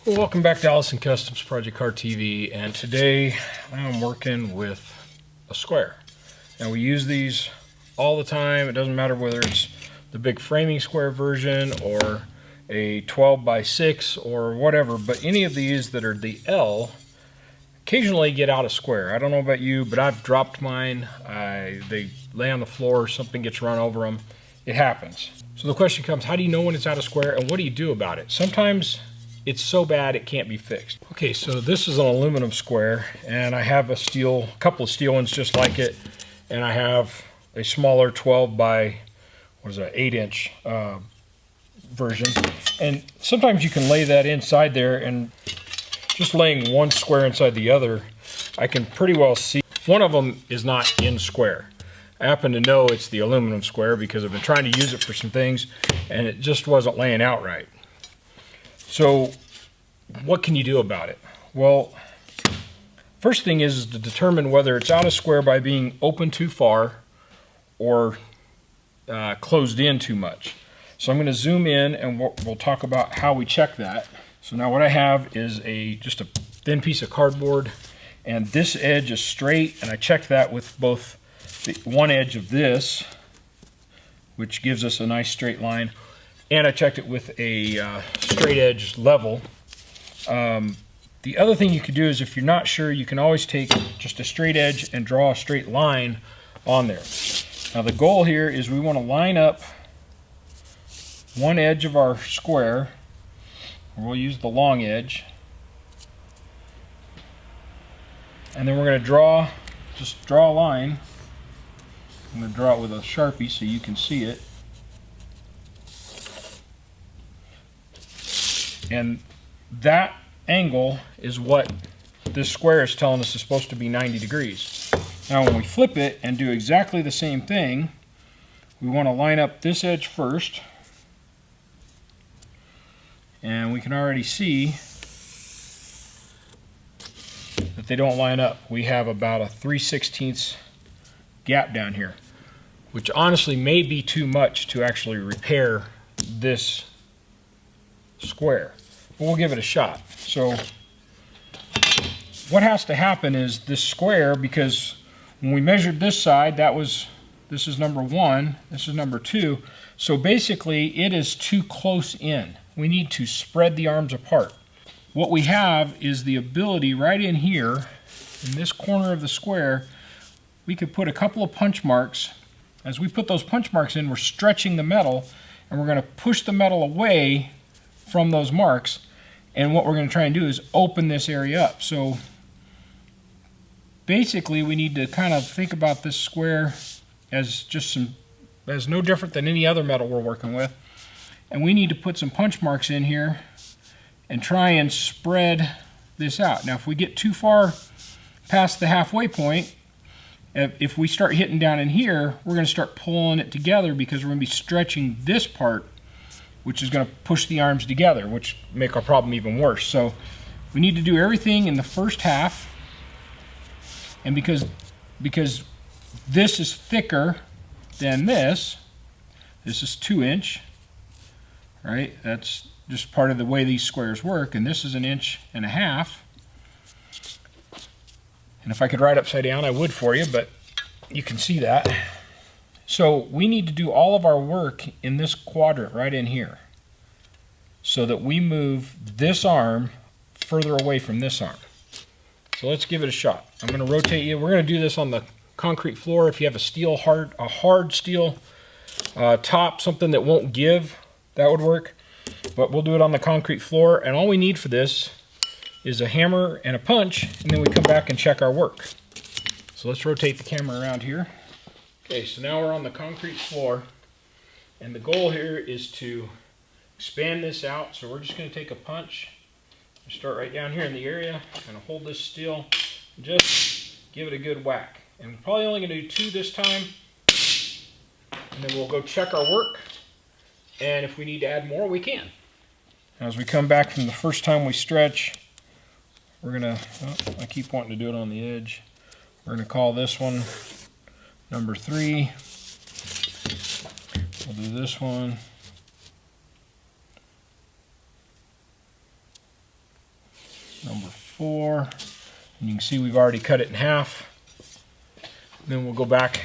Well, welcome back to Allison Customs Project Car TV, and today I'm working with a square. Now we use these all the time. It doesn't matter whether it's the big framing square version or a 12 by 6 or whatever, but any of these that are the L occasionally get out of square. I don't know about you, but I've dropped mine. They lay on the floor, something gets run over them. It happens. So the question comes, how do you know when it's out of square and what do you do about it? Sometimes it's so bad it can't be fixed. Okay, so this is an aluminum square, and I have a couple of steel ones just like it, and I have a smaller 12 by, 8-inch version. And sometimes you can lay that inside there, and just laying one square inside the other, I can pretty well see one of them is not in square. I happen to know it's the aluminum square because I've been trying to use it for some things, and it just wasn't laying out right. So what can you do about it? Well, first thing is to determine whether it's out of square by being open too far or closed in too much. So I'm going to zoom in and we'll talk about how we check that. So now what I have is just a thin piece of cardboard, and this edge is straight, and I checked that with both the one edge of this, which gives us a nice straight line, and I checked it with a straight edge level. The other thing you could do is, if you're not sure, you can always take just a straight edge and draw a straight line on there. Now the goal here is we want to line up one edge of our square. We'll use the long edge, and then we're going to just draw a line. I'm going to draw it with a Sharpie so you can see it. And that angle is what this square is telling us is supposed to be 90 degrees. Now when we flip it and do exactly the same thing, we want to line up this edge first. And we can already see that they don't line up. We have about a 3/16 gap down here, which honestly may be too much to actually repair this square. But we'll give it a shot. So what has to happen is this square, because when we measured this side, this is number 1, this is number 2. So basically it is too close in. We need to spread the arms apart. What we have is the ability right in here, in this corner of the square, we could put a couple of punch marks. As we put those punch marks in, we're stretching the metal, and we're going to push the metal away from those marks. And what we're going to try and do is open this area up. So basically we need to kind of think about this square as as no different than any other metal we're working with. And we need to put some punch marks in here and try and spread this out. Now if we get too far past the halfway point, if we start hitting down in here, we're going to start pulling it together because we're going to be stretching this part, which is going to push the arms together, which make our problem even worse. So we need to do everything in the first half, and because this is thicker than this is 2-inch, right? That's just part of the way these squares work, and this is 1.5 inches. And if I could write upside down, I would for you, but you can see that. So we need to do all of our work in this quadrant right in here so that we move this arm further away from this arm. So let's give it a shot. I'm going to rotate you. We're going to do this on the concrete floor. If you have a hard steel top, something that won't give, that would work. But we'll do it on the concrete floor, and all we need for this is a hammer and a punch, and then we come back and check our work. So let's rotate the camera around here. Okay, so now we're on the concrete floor, and the goal here is to expand this out. So we're just going to take a punch and start right down here in the area. I'm going to hold this still and just give it a good whack. And we're probably only going to do 2 this time, and then we'll go check our work, and if we need to add more, we can. As we come back from the first time we stretch, we're going to, I keep wanting to do it on the edge. We're going to call this one number 3. We'll do this one number 4. And you can see we've already cut it in half. Then we'll go back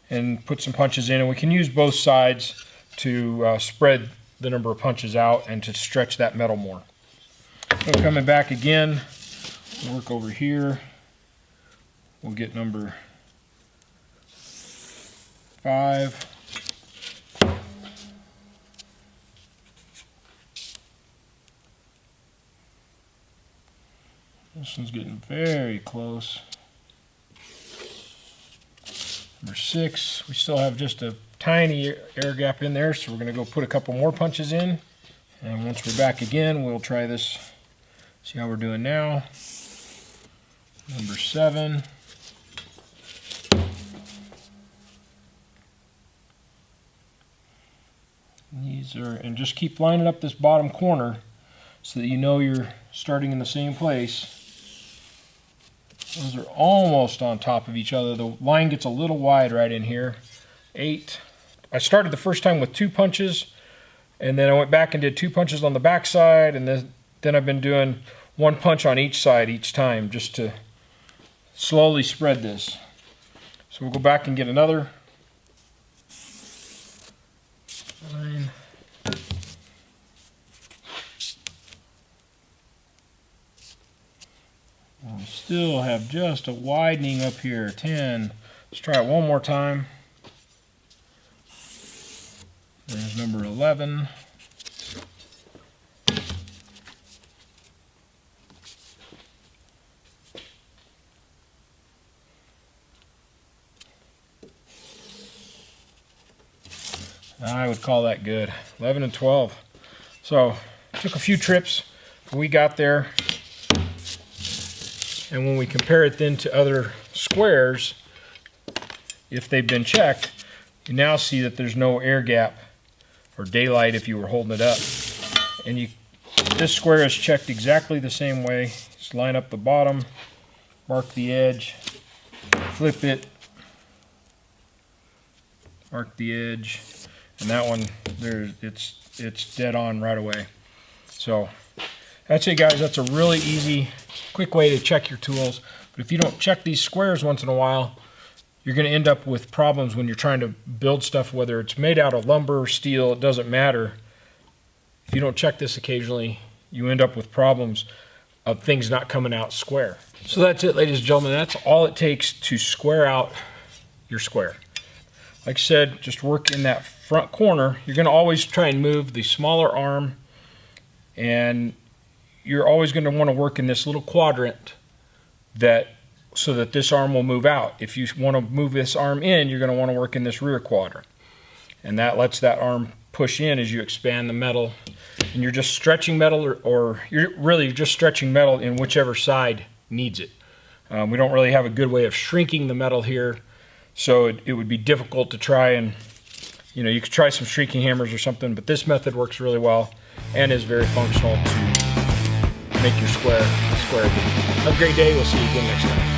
and put some punches in, and we can use both sides to spread the number of punches out and to stretch that metal more. So coming back again, work over here. We'll get number 5. This one's getting very close. Number 6, we still have just a tiny air gap in there, so we're going to go put a couple more punches in. And once we're back again, we'll try this, see how we're doing now. Number 7. These are, and just keep lining up this bottom corner so that you know you're starting in the same place. Those are almost on top of each other. The line gets a little wide right in here. 8. I started the first time with 2 punches, and then I went back and did 2 punches on the back side, and then I've been doing 1 punch on each side each time just to slowly spread this. So we'll go back and get another 9. We still have just a widening up here. 10. Let's try it one more time. There's number 11. I would call that good. 11 and 12. So, took a few trips, but we got there. And when we compare it then to other squares, if they've been checked, you now see that there's no air gap or daylight if you were holding it up. And this square is checked exactly the same way. Just line up the bottom, mark the edge, flip it, mark the edge, and that one it's dead on right away. So that's it, guys. That's a really easy, quick way to check your tools. But if you don't check these squares once in a while, you're going to end up with problems when you're trying to build stuff, whether it's made out of lumber or steel, it doesn't matter. If you don't check this occasionally, you end up with problems of things not coming out square. So that's it, ladies and gentlemen. That's all it takes to square out your square. Like I said, just work in that front corner. You're going to always try and move the smaller arm, and you're always going to want to work in this little quadrant so that this arm will move out. If you want to move this arm in, you're going to want to work in this rear quadrant. And that lets that arm push in as you expand the metal. And you're just stretching metal, or you're really just stretching metal in whichever side needs it. We don't really have a good way of shrinking the metal here, so it would be difficult to try and, you could try some shrinking hammers or something, but this method works really well and is very functional to make your square. Have a great day. We'll see you again next time.